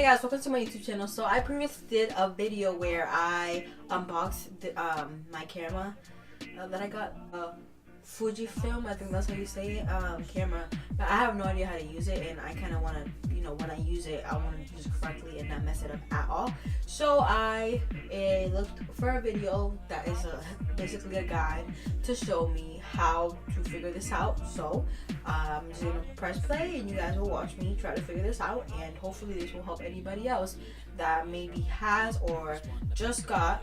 guys, welcome to my YouTube channel. So I previously did a video where I unboxed my camera that I got, Fujifilm, I think that's how you say it, camera. But I have no idea how to use it, and I kind of want to, you know, when I use it, I want to use it correctly and not mess it up at all. So I looked for a video that is basically a guide to show me how to figure this out. So I'm just gonna press play, and you guys will watch me try to figure this out, and hopefully this will help anybody else that maybe has or just got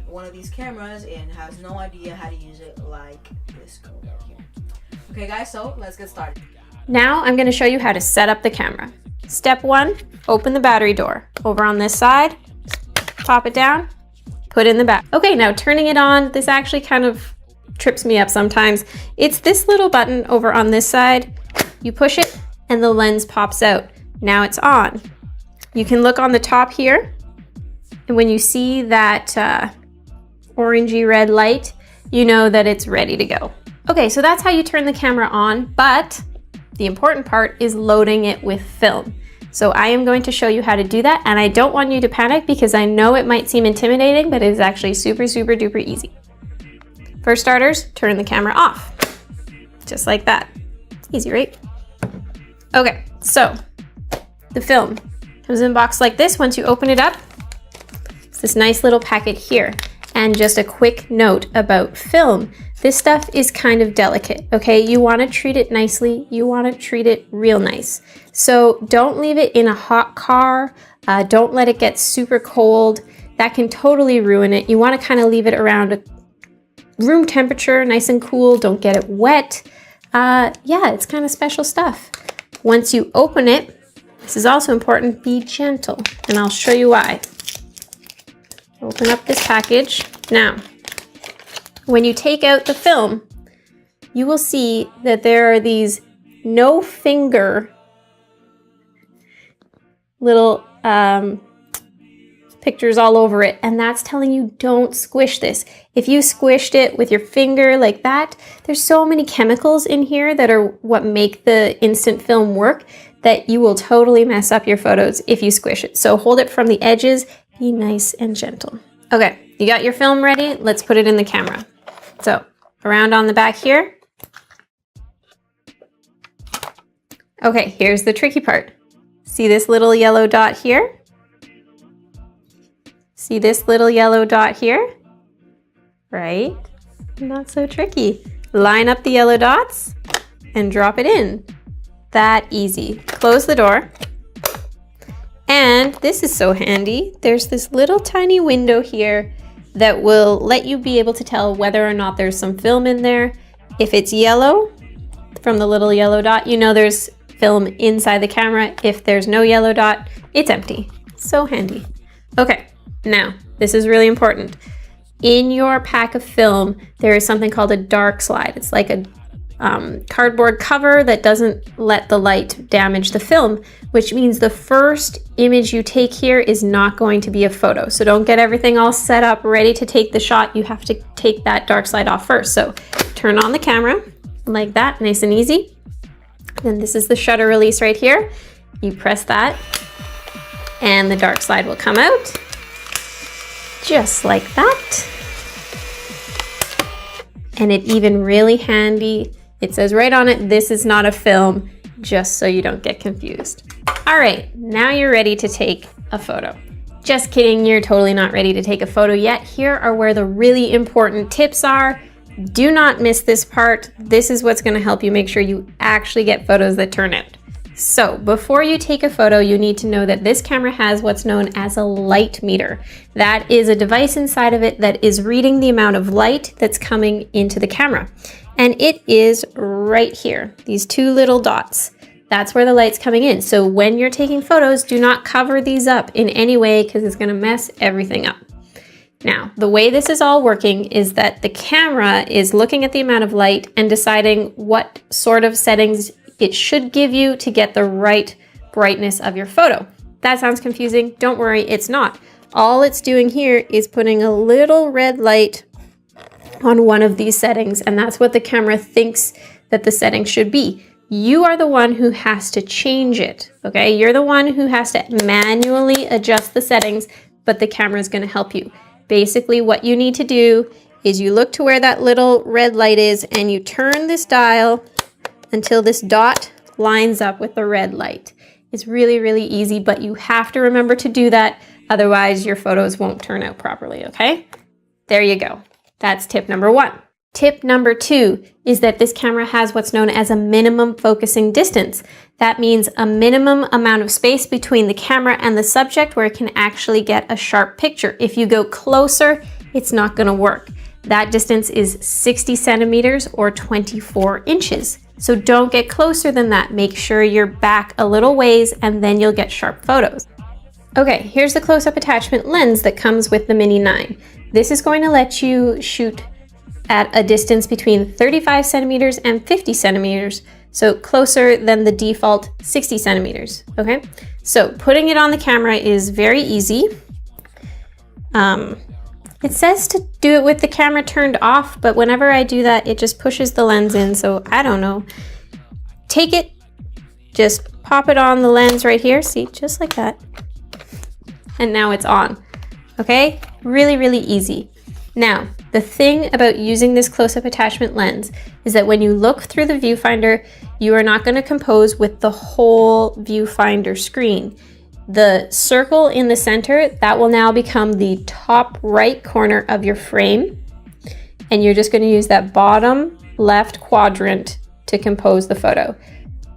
one of these cameras and has no idea how to use it, like this code right here. Okay guys, so let's get started. Now I'm going to show you how to set up the camera. Step 1, open the battery door. Over on this side, pop it down, put in the battery. Okay, now turning it on, this actually kind of trips me up sometimes. It's this little button over on this side. You push it and the lens pops out. Now it's on. You can look on the top here, and when you see that orangey red light, you know that it's ready to go. Okay, so that's how you turn the camera on, but the important part is loading it with film. So I am going to show you how to do that, and I don't want you to panic because I know it might seem intimidating, but it is actually super, super duper easy. For starters, turn the camera off. Just like that. Easy, right? Okay, so the film comes in a box like this. Once you open it up, it's this nice little packet here. And just a quick note about film. This stuff is kind of delicate, okay? You want to treat it nicely. You want to treat it real nice. So don't leave it in a hot car. Don't let it get super cold. That can totally ruin it. You want to kind of leave it around a room temperature, nice and cool. Don't get it wet. Yeah, it's kind of special stuff. Once you open it, this is also important, be gentle, and I'll show you why. Open up this package. Now, when you take out the film, you will see that there are these no finger little pictures all over it, and that's telling you don't squish this. If you squished it with your finger like that, there's so many chemicals in here that are what make the instant film work that you will totally mess up your photos if you squish it. So hold it from the edges, be nice and gentle. Okay, you got your film ready? Let's put it in the camera. So around on the back here. Okay, here's the tricky part. See this little yellow dot here? See this little yellow dot here? Right? Not so tricky. Line up the yellow dots and drop it in. That easy. Close the door. And this is so handy. There's this little tiny window here that will let you be able to tell whether or not there's some film in there. If it's yellow from the little yellow dot, you know there's film inside the camera. If there's no yellow dot, it's empty. So handy. Okay, now this is really important. In your pack of film, there is something called a dark slide. It's like a cardboard cover that doesn't let the light damage the film, which means the first image you take here is not going to be a photo. So don't get everything all set up, ready to take the shot. You have to take that dark slide off first. So turn on the camera like that, nice and easy. Then this is the shutter release right here. You press that and the dark slide will come out just like that. And it even really handy. It says right on it, this is not a film, just so you don't get confused. All right, now you're ready to take a photo. Just kidding, you're totally not ready to take a photo yet. Here are where the really important tips are. Do not miss this part. This is what's gonna help you make sure you actually get photos that turn out. So before you take a photo, you need to know that this camera has what's known as a light meter. That is a device inside of it that is reading the amount of light that's coming into the camera. And it is right here, these two little dots. That's where the light's coming in. So when you're taking photos, do not cover these up in any way because it's gonna mess everything up. Now, the way this is all working is that the camera is looking at the amount of light and deciding what sort of settings it should give you to get the right brightness of your photo. That sounds confusing. Don't worry, it's not. All it's doing here is putting a little red light on one of these settings, and that's what the camera thinks that the setting should be. you are the one who has to change it, okay? You're the one who has to manually adjust the settings, but the camera is going to help you. Basically, what you need to do is you look to where that little red light is and you turn this dial until this dot lines up with the red light. It's really, really easy, but you have to remember to do that. Otherwise, your photos won't turn out properly, okay? There you go. That's tip number 1. Tip number 2 is that this camera has what's known as a minimum focusing distance. That means a minimum amount of space between the camera and the subject where it can actually get a sharp picture. If you go closer, it's not going to work. That distance is 60 centimeters or 24 inches. So don't get closer than that. Make sure you're back a little ways and then you'll get sharp photos. Okay, here's the close-up attachment lens that comes with the Mini 9. This is going to let you shoot at a distance between 35 centimeters and 50 centimeters, so closer than the default 60 centimeters, okay? So putting it on the camera is very easy. It says to do it with the camera turned off, but whenever I do that, it just pushes the lens in, so I don't know. Take it, just pop it on the lens right here, see, just like that. And now it's on, okay? Really, really easy. Now, the thing about using this close-up attachment lens is that when you look through the viewfinder, you are not going to compose with the whole viewfinder screen. The circle in the center, that will now become the top right corner of your frame. And you're just going to use that bottom left quadrant to compose the photo.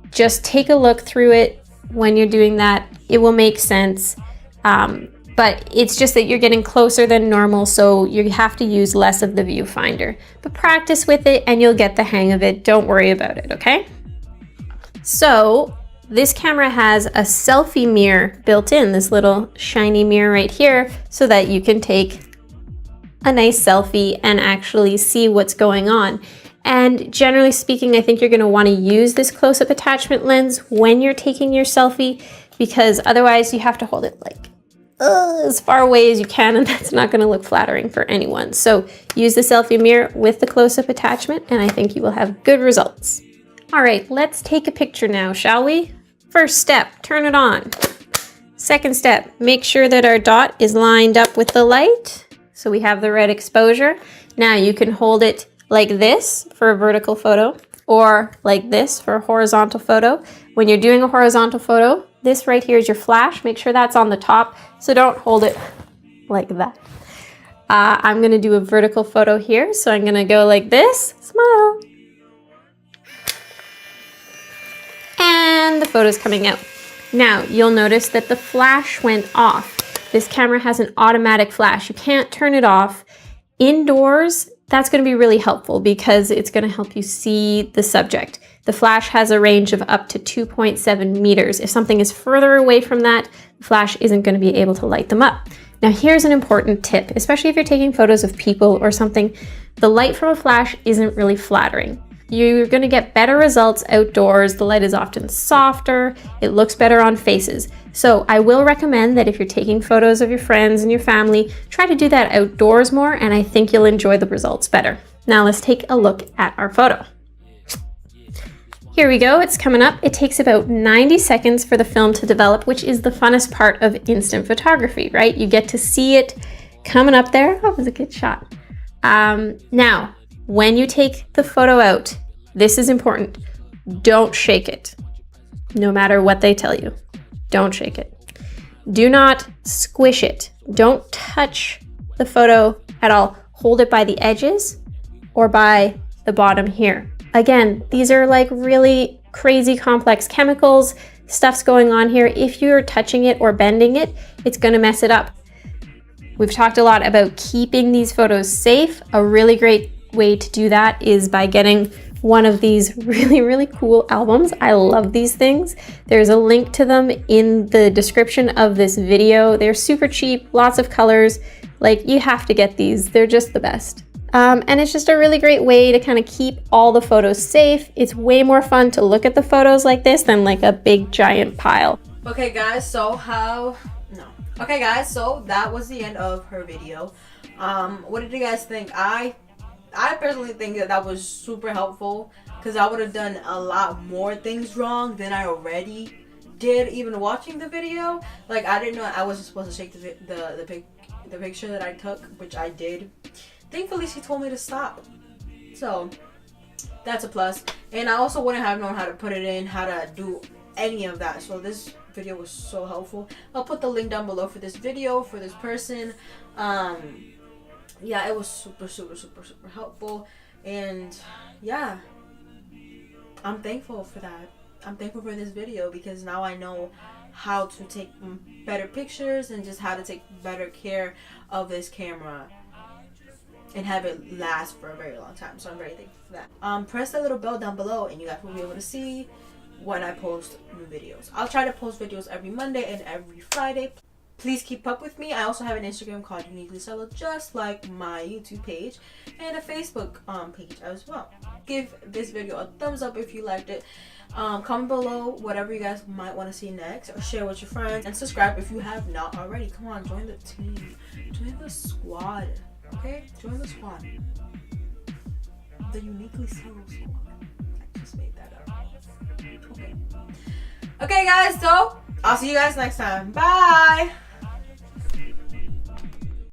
Just take a look through it when you're doing that. It will make sense. But it's just that you're getting closer than normal, so you have to use less of the viewfinder. But practice with it and you'll get the hang of it. Don't worry about it, okay? So this camera has a selfie mirror built in, this little shiny mirror right here, so that you can take a nice selfie and actually see what's going on. And generally speaking, I think you're going to want to use this close-up attachment lens when you're taking your selfie, because otherwise you have to hold it like as far away as you can, and that's not going to look flattering for anyone. So use the selfie mirror with the close-up attachment, and I think you will have good results. All right, let's take a picture now, shall we? First step, turn it on. Second step, make sure that our dot is lined up with the light, so we have the red exposure. Now you can hold it like this for a vertical photo, or like this for a horizontal photo. When you're doing a horizontal photo, this right here is your flash. Make sure that's on the top, so don't hold it like that. I'm gonna do a vertical photo here, so I'm gonna go like this, smile. And the photo's coming out. Now, you'll notice that the flash went off. This camera has an automatic flash. You can't turn it off. Indoors, that's gonna be really helpful because it's gonna help you see the subject. The flash has a range of up to 2.7 meters. If something is further away from that, the flash isn't going to be able to light them up. Now here's an important tip, especially if you're taking photos of people or something. The light from a flash isn't really flattering. You're going to get better results outdoors. The light is often softer. It looks better on faces. So I will recommend that if you're taking photos of your friends and your family, try to do that outdoors more, and I think you'll enjoy the results better. Now let's take a look at our photo. Here we go, it's coming up. It takes about 90 seconds for the film to develop, which is the funnest part of instant photography, right? You get to see it coming up there. Oh, it was a good shot. Now, when you take the photo out, this is important. Don't shake it, no matter what they tell you. Don't shake it. Do not squish it. Don't touch the photo at all. Hold it by the edges or by the bottom here. Again, these are like really crazy complex chemicals. Stuff's going on here. If you're touching it or bending it, it's going to mess it up. We've talked a lot about keeping these photos safe. A really great way to do that is by getting one of these really, really cool albums. I love these things. There's a link to them in the description of this video. They're super cheap, lots of colors. Like, you have to get these. They're just the best. And it's just a really great way to kind of keep all the photos safe. It's way more fun to look at the photos like this than like a big giant pile. Okay guys, so that was the end of her video. What did you guys think? I personally think that was super helpful. because I would have done a lot more things wrong than I already did even watching the video. Like, I didn't know I wasn't supposed to shake the picture that I took, which I did. Thankfully, she told me to stop. So that's a plus. And I also wouldn't have known how to put it in, how to do any of that. So this video was so helpful. I'll put the link down below for this video, for this person. Yeah, it was super helpful. And yeah, I'm thankful for that. I'm thankful for this video because now I know how to take better pictures and just how to take better care of this camera and have it last for a very long time. So I'm very thankful for that. Press the little bell down below and you guys will be able to see when I post new videos. I'll try to post videos every Monday and every Friday. Please keep up with me. I also have an Instagram called UNIQUELYSELO, just like my YouTube page, and a Facebook page as well. Give this video a thumbs up if you liked it. Comment below whatever you guys might want to see next, or share with your friends, and subscribe if you have not already. Come on, join the team, join the squad. Okay, join the squad. The UNIQUELYSELO squad. I just made that up. Okay. Okay, guys. So I'll see you guys next time. Bye.